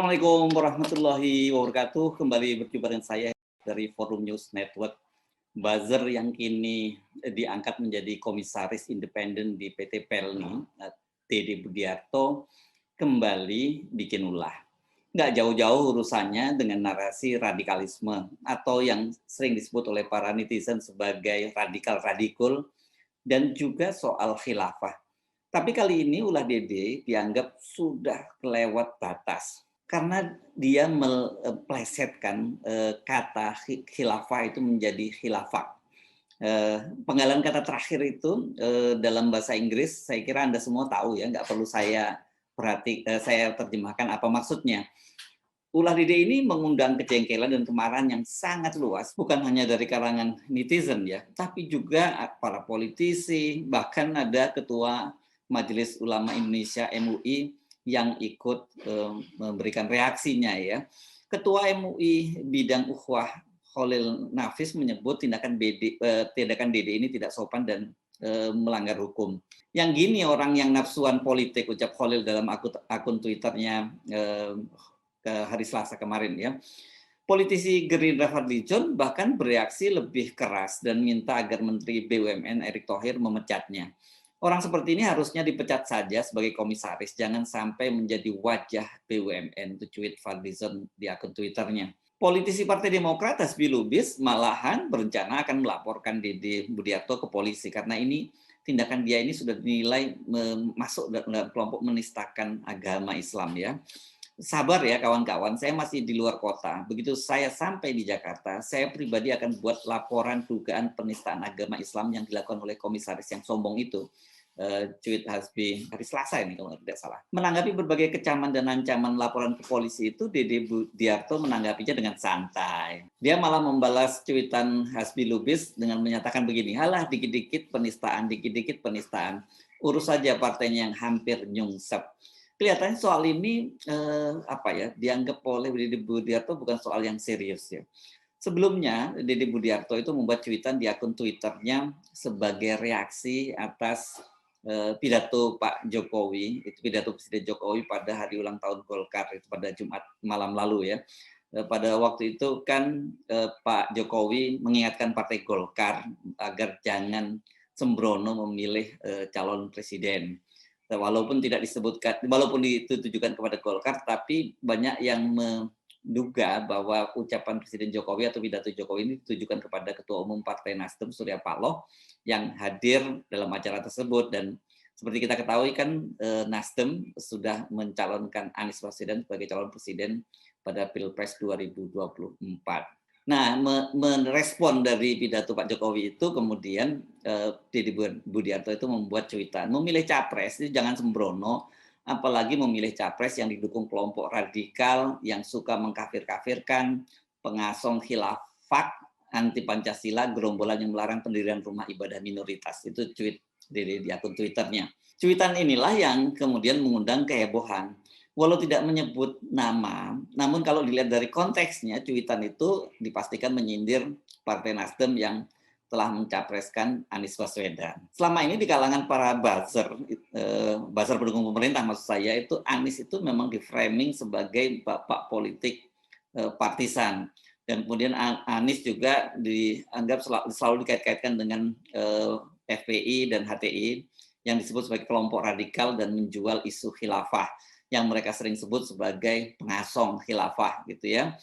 Assalamualaikum warahmatullahi wabarakatuh. Kembali berjumpa dengan saya dari Forum News Network. Buzzer yang kini diangkat menjadi komisaris independen di PT Pelni, Dede Budiarto, kembali bikin ulah. Nggak jauh-jauh urusannya dengan narasi radikalisme atau yang sering disebut oleh para netizen sebagai radikal-radikul dan juga soal khilafah. Tapi kali ini ulah Dede dianggap sudah kelewat batas karena dia melesetkan kata khilafah itu menjadi khilafah. Penggalan kata terakhir itu dalam bahasa Inggris, saya kira Anda semua tahu ya, nggak perlu saya terjemahkan apa maksudnya. Ulah Dede ini mengundang kejengkelan dan kemarahan yang sangat luas, bukan hanya dari kalangan netizen ya, tapi juga para politisi, bahkan ada ketua Majelis Ulama Indonesia (MUI) yang ikut memberikan reaksinya ya. Ketua MUI bidang ukhuwah Khalil Nafis menyebut tindakan Dede ini tidak sopan dan melanggar hukum. Yang gini orang yang nafsuan politik, ucap Khalil dalam akun Twitternya ke hari Selasa kemarin ya. Politisi Gerindra Fadlizon bahkan bereaksi lebih keras dan minta agar Menteri BUMN Erick Thohir memecatnya. Orang seperti ini harusnya dipecat saja sebagai komisaris, jangan sampai menjadi wajah BUMN, itu tweet Fadlizon di akun Twitternya. Politisi Partai Demokrat Hasbi Lubis malahan berencana akan melaporkan Dede Budiarto ke polisi karena ini tindakan dia ini sudah dinilai masuk dalam kelompok menistakan agama Islam ya. Sabar ya kawan-kawan, saya masih di luar kota. Begitu saya sampai di Jakarta, saya pribadi akan buat laporan dugaan penistaan agama Islam yang dilakukan oleh komisaris yang sombong itu. Tweet Hasbi hari Selasa ini kalau tidak salah. Menanggapi berbagai kecaman dan ancaman laporan ke polisi itu, Dede Budiarto menanggapinya dengan santai. Dia malah membalas tweetan Hasbi Lubis dengan menyatakan begini, halah dikit-dikit penistaan, dikit-dikit penistaan. Urus saja partainya yang hampir nyungsep. Kelihatannya soal ini dianggap oleh Dede Budiarto bukan soal yang serius ya. Sebelumnya Dede Budiarto itu membuat cuitan di akun Twitternya sebagai reaksi atas pidato Pak Jokowi, itu pidato Presiden Jokowi pada hari ulang tahun Golkar itu pada Jumat malam lalu ya. Pada waktu itu kan Pak Jokowi mengingatkan Partai Golkar agar jangan sembrono memilih calon presiden. Walaupun tidak disebutkan, walaupun ditujukan kepada Golkar, tapi banyak yang menduga bahwa ucapan Presiden Jokowi atau pidato Jokowi ini ditujukan kepada Ketua Umum Partai Nasdem Surya Paloh yang hadir dalam acara tersebut. Dan seperti kita ketahui kan Nasdem sudah mencalonkan Anies Baswedan sebagai calon presiden pada Pilpres 2024. Nah, merespon dari pidato Pak Jokowi itu kemudian Dede Budiarto itu membuat cuitan, memilih capres itu jangan sembrono, apalagi memilih capres yang didukung kelompok radikal yang suka mengkafir-kafirkan, pengasong khilafah, anti Pancasila, gerombolan yang melarang pendirian rumah ibadah minoritas. Itu tweet di akun Twitternya. Cuitan inilah yang kemudian mengundang kehebohan. Walau tidak menyebut nama, namun kalau dilihat dari konteksnya, cuitan itu dipastikan menyindir Partai Nasdem yang telah mencapreskan Anies Baswedan. Selama ini di kalangan para buzzer pendukung pemerintah maksud saya, itu Anies itu memang di-framing sebagai bapak politik partisan. Dan kemudian Anies juga dianggap selalu dikait-kaitkan dengan FPI dan HTI yang disebut sebagai kelompok radikal dan menjual isu khilafah yang mereka sering sebut sebagai pengasong khilafah gitu ya.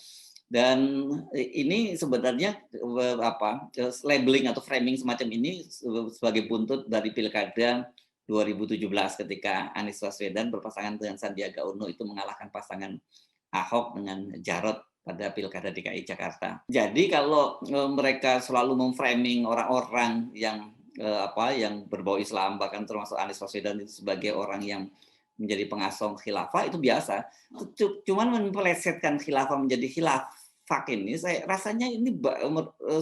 Dan ini sebenarnya labeling atau framing semacam ini sebagai buntut dari Pilkada 2017 ketika Anies Baswedan berpasangan dengan Sandiaga Uno itu mengalahkan pasangan Ahok dengan Jarot pada Pilkada DKI Jakarta. Jadi kalau mereka selalu memframing orang-orang yang yang berbau Islam, bahkan termasuk Anies Baswedan itu sebagai orang yang menjadi pengasong khilafah, itu biasa. Cuman mempelesetkan khilafah menjadi khilafah ini, saya rasanya ini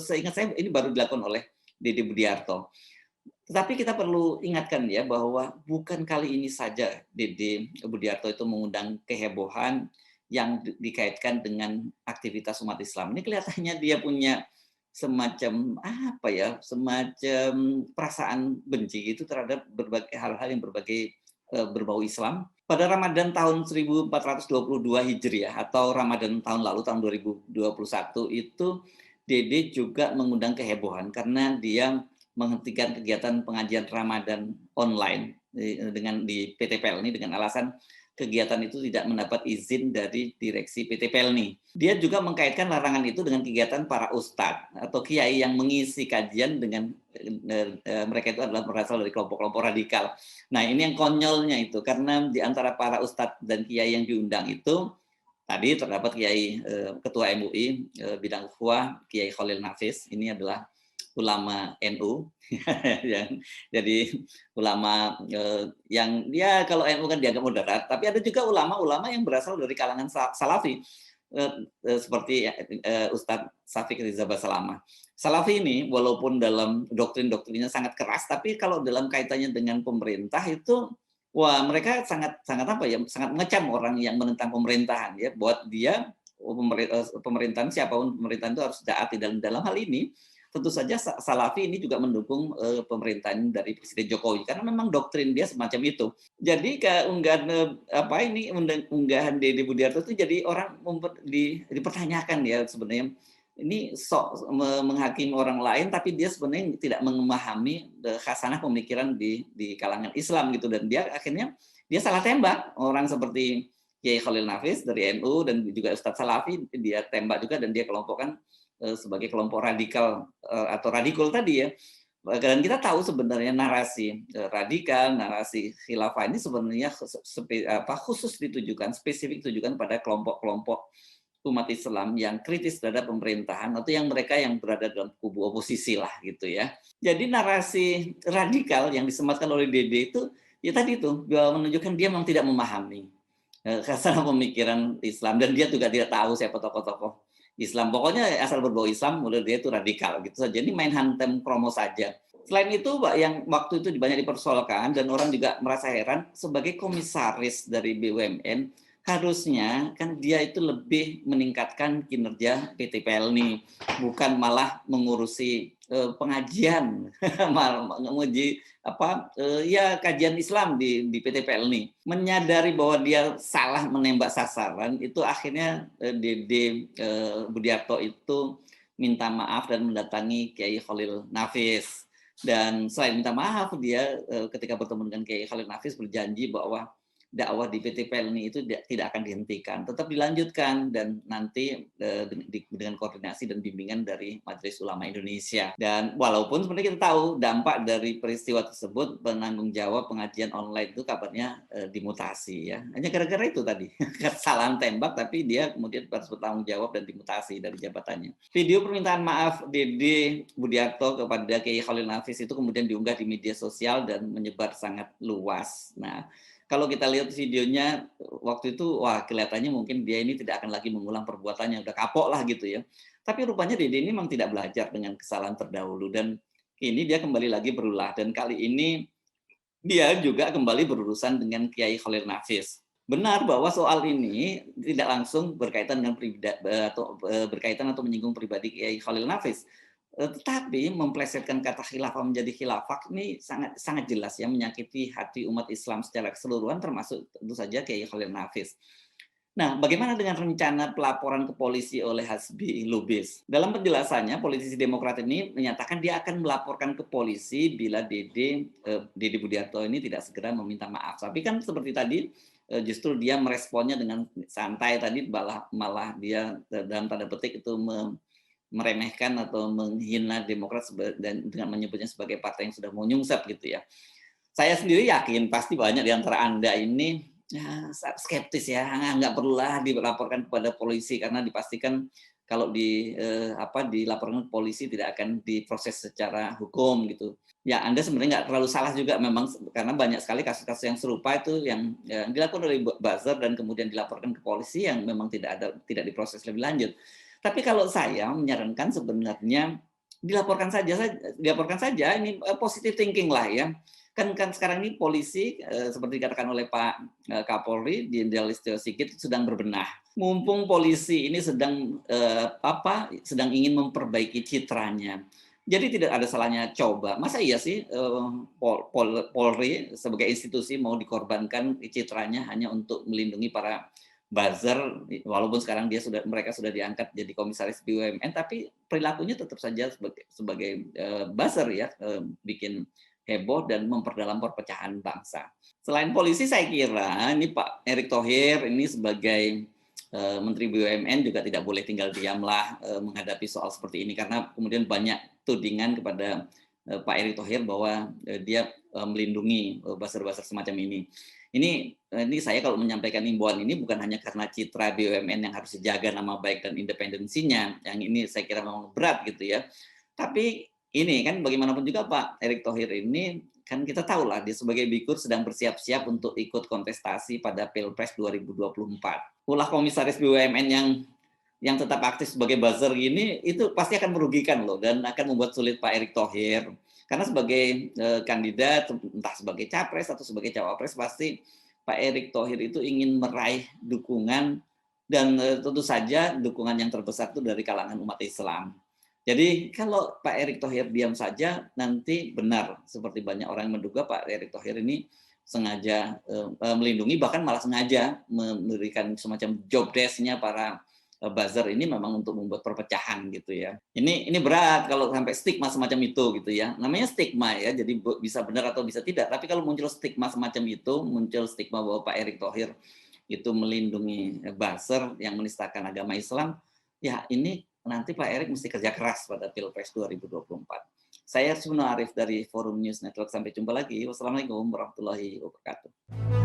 seingat saya ini baru dilakukan oleh Dede Budiarto. Tetapi kita perlu ingatkan ya bahwa bukan kali ini saja Dede Budiarto itu mengundang kehebohan yang dikaitkan dengan aktivitas umat Islam. Ini kelihatannya dia punya semacam semacam perasaan benci itu terhadap berbagai hal-hal yang berbau Islam, Pada Ramadan tahun 1422 Hijriah atau Ramadan tahun lalu tahun 2021 itu Dede juga mengundang kehebohan karena dia menghentikan kegiatan pengajian Ramadan online dengan di PT Pelni dengan alasan kegiatan itu tidak mendapat izin dari direksi PT Pelni. Dia juga mengkaitkan larangan itu dengan kegiatan para ustadz atau kiai yang mengisi kajian dengan mereka itu adalah berasal dari kelompok-kelompok radikal. Nah, ini yang konyolnya itu karena di antara para ustadz dan kiai yang diundang itu tadi terdapat kiai ketua MUI bidang ukhuwah Kiai Khalil Nafis, ini adalah ulama NU yang jadi ulama yang dia kalau NU kan dianggap moderat, tapi ada juga ulama-ulama yang berasal dari kalangan Salafi seperti Ustadz Syafiq Riza Basalamah. Salafi ini walaupun dalam doktrin-doktrinnya sangat keras, tapi kalau dalam kaitannya dengan pemerintah itu wah mereka sangat sangat apa ya sangat mengecam orang yang menentang pemerintahan ya buat dia pemerintahan siapapun pemerintahan itu harus taat dalam hal ini tentu saja Salafi ini juga mendukung pemerintahan dari Presiden Jokowi karena memang doktrin dia semacam itu. Jadi keunggahan apa ini unggahan Deddy Budiarto itu jadi orang dipertanyakan ya sebenarnya ini sok menghakimi orang lain tapi dia sebenarnya tidak memahami khasanah pemikiran di kalangan Islam gitu dan dia akhirnya dia salah tembak orang seperti Kiai Khalil Nafis dari NU dan juga Ustadz Salafi dia tembak juga dan dia kelompokkan sebagai kelompok radikal atau radikal tadi ya. Dan kita tahu sebenarnya narasi radikal, narasi khilafah ini sebenarnya khusus ditujukan, spesifik ditujukan pada kelompok-kelompok umat Islam yang kritis terhadap pemerintahan atau yang mereka yang berada dalam kubu oposisi lah gitu ya. Jadi narasi radikal yang disematkan oleh Dede itu ya tadi itu menunjukkan dia memang tidak memahami khasanah pemikiran Islam dan dia juga tidak tahu siapa tokoh-tokoh Islam. Pokoknya asal berbau Islam, menurut dia itu radikal gitu saja. Ini main hantem promo saja. Selain itu, yang waktu itu banyak dipersoalkan dan orang juga merasa heran sebagai komisaris dari BUMN harusnya kan dia itu lebih meningkatkan kinerja PT Pelni, bukan malah mengurusi pengajian, malah menguji ya kajian Islam di PT Pelni. Menyadari bahwa dia salah menembak sasaran itu akhirnya Dede Budiarto itu minta maaf dan mendatangi Kiai Khalil Nafis. Dan selain minta maaf dia ketika bertemu dengan Kiai Khalil Nafis berjanji bahwa dakwah di PT Pelni itu tidak akan dihentikan, tetap dilanjutkan dan nanti dengan koordinasi dan bimbingan dari Majelis Ulama Indonesia. Dan walaupun sebenarnya kita tahu dampak dari peristiwa tersebut, penanggung jawab pengajian online itu kabarnya dimutasi ya. Hanya gara-gara itu tadi, kesalahan tembak tapi dia kemudian harus bertanggung jawab dan dimutasi dari jabatannya. Video permintaan maaf Dede Budiarto kepada Kiai Khalil Nafis itu kemudian diunggah di media sosial dan menyebar sangat luas. Nah, kalau kita lihat videonya waktu itu wah kelihatannya mungkin dia ini tidak akan lagi mengulang perbuatannya, udah kapok lah gitu ya. Tapi rupanya Dede ini memang tidak belajar dengan kesalahan terdahulu dan ini dia kembali lagi berulah dan kali ini dia juga kembali berurusan dengan Kiai Khalil Nafis. Benar bahwa soal ini tidak langsung berkaitan dengan berkaitan atau menyinggung pribadi Kiai Khalil Nafis. Tetapi memplesetkan kata khilafah menjadi khilafah ini sangat sangat jelas ya menyakiti hati umat Islam secara keseluruhan termasuk tentu saja Kiai Khalil Nafis. Nah, bagaimana dengan rencana pelaporan ke polisi oleh Hasbi Lubis? Dalam penjelasannya, politisi Demokrat ini menyatakan dia akan melaporkan ke polisi bila Dede Budiarto ini tidak segera meminta maaf. Tapi kan seperti tadi, justru dia meresponnya dengan santai tadi, malah dia dalam tanda petik itu meremehkan atau menghina Demokrat dan dengan menyebutnya sebagai partai yang sudah mau nyungsep gitu ya. Saya sendiri yakin pasti banyak di antara Anda ini ya, skeptis ya, nggak perlulah dilaporkan kepada polisi karena dipastikan kalau dilaporkan ke polisi tidak akan diproses secara hukum gitu. Ya Anda sebenarnya nggak terlalu salah juga memang karena banyak sekali kasus-kasus yang serupa itu yang dilakukan oleh buzzer dan kemudian dilaporkan ke polisi yang memang tidak diproses lebih lanjut. Tapi kalau saya menyarankan sebenarnya dilaporkan saja ini positive thinking lah ya. Kan sedang ini polisi seperti dikatakan oleh Pak Kapolri Jenderal Listio Sigit sedang berbenah. Mumpung polisi ini sedang ingin memperbaiki citranya, Jadi tidak ada salahnya coba. Masa iya sih Polri sebagai institusi mau dikorbankan citranya hanya untuk melindungi para buzzer, walaupun sekarang mereka sudah diangkat jadi komisaris BUMN, tapi perilakunya tetap saja sebagai buzzer ya, bikin heboh dan memperdalam perpecahan bangsa. Selain polisi, saya kira ini Pak Erick Thohir ini sebagai Menteri BUMN juga tidak boleh tinggal diamlah menghadapi soal seperti ini, karena kemudian banyak tudingan kepada Pak Erick Thohir bahwa dia melindungi buzzer-buzzer semacam ini. Ini saya kalau menyampaikan himbauan ini bukan hanya karena citra BUMN yang harus dijaga nama baik dan independensinya, yang ini saya kira memang berat gitu ya. Tapi ini kan bagaimanapun juga Pak Erick Thohir ini kan kita tahu lah dia sebagai Bikur sedang bersiap-siap untuk ikut kontestasi pada Pilpres 2024. Ulah komisaris BUMN yang tetap aktif sebagai buzzer gini itu pasti akan merugikan loh dan akan membuat sulit Pak Erick Thohir. Karena sebagai kandidat entah sebagai capres atau sebagai cawapres pasti Pak Erick Thohir itu ingin meraih dukungan dan tentu saja dukungan yang terbesar itu dari kalangan umat Islam. Jadi kalau Pak Erick Thohir diam saja, nanti benar seperti banyak orang yang menduga Pak Erick Thohir ini sengaja melindungi, bahkan malah sengaja memberikan semacam job desk-nya para buzzer ini memang untuk membuat perpecahan gitu ya. Ini berat kalau sampai stigma semacam itu gitu ya. Namanya stigma ya, jadi bisa benar atau bisa tidak. Tapi kalau muncul stigma semacam itu, muncul stigma bahwa Pak Erick Thohir itu melindungi buzzer yang menistakan agama Islam, ya ini nanti Pak Erick mesti kerja keras pada Pilpres 2024. Saya Suno Arif dari Forum News Network. Sampai jumpa lagi. Wassalamualaikum warahmatullahi wabarakatuh.